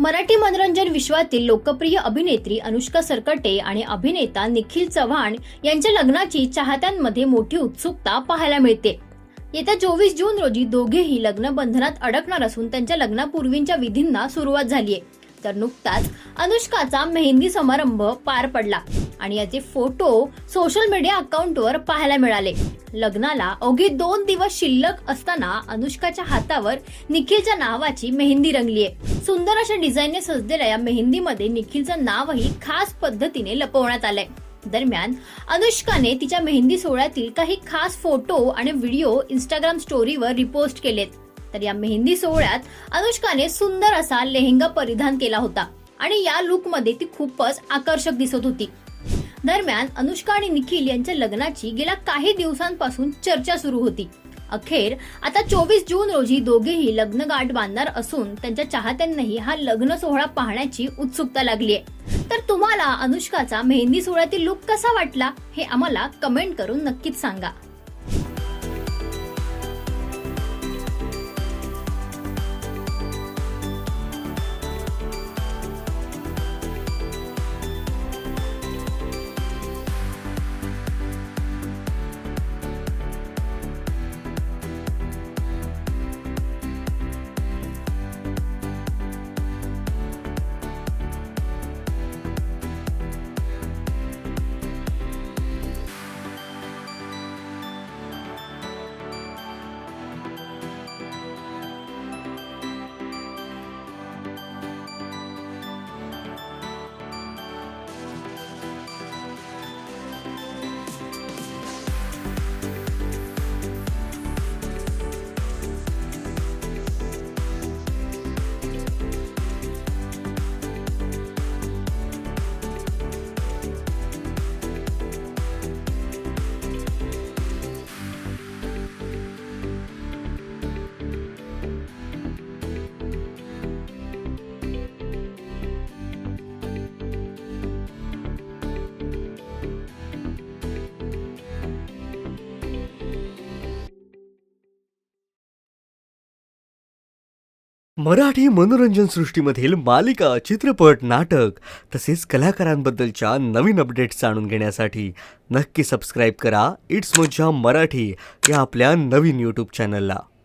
मराठी मनोरंजन विश्वातील लोकप्रिय अभिनेत्री अनुष्का सरकटे आणि अभिनेता निखिल चव्हाण यांच्या लग्नाची चाहत्यांमध्ये मोठी उत्सुकता पाहायला मिळते। येत्या 24 जून रोजी दोघेही लग्न बंधनात अडकणार असून त्यांच्या लग्नापूर्वींच्या विधींना सुरुवात झाली आहे। तर नुकताच अनुष्काचा मेहंदी समारंभ पार पडला आणि याचे फोटो सोशल मीडिया अकाउंटवर पाहायला मिळाले। लग्नाला अवघे 2 दिवस शिल्लक असताना अनुष्काच्या हातावर निखिलच्या नावाची मेहंदी रंगली आहे। सुंदर अशा डिझाईनने सजलेल्या या मेहंदीमध्ये निखिलचं नावही खास पद्धतीने लपवण्यात आलंय। दरम्यान अनुष्काने तिच्या मेहंदी सोहळ्यातील काही खास फोटो आणि व्हिडिओ इंस्टाग्राम स्टोरीवर रिपोस्ट केलेत। तर या मेहंदी सोहळ्यात अनुष्काने सुंदर असा लेहंगा परिधान केला होता आणि या लुकमध्ये ती खूपच आकर्षक दिसत होती। दरम्यान अनुष्का आणि निखिल यांच्या लग्नाची गेल्या काही दिवसांपासून चर्चा सुरू होती। अखेर आता 24 जून रोजी दोघेही लग्नगाठ बांधणार असून त्यांच्या चाहत्यांनाही हा लग्न सोहळा पाहण्याची उत्सुकता लागली आहे। तर तुम्हाला अनुष्काचा मेहंदी सोहळ्यातील लुक कसा वाटला हे आम्हाला कमेंट करून नक्कीच सांगा। मराठी मनोरंजन सृष्टीमधील मालिका, चित्रपट, नाटक तसेच कलाकारांबद्दलच्या नवीन अपडेट्स जाणून घेण्यासाठी नक्की सबस्क्राईब करा इट्स मज्जा मराठी या आपल्या नवीन यूट्यूब चॅनलला।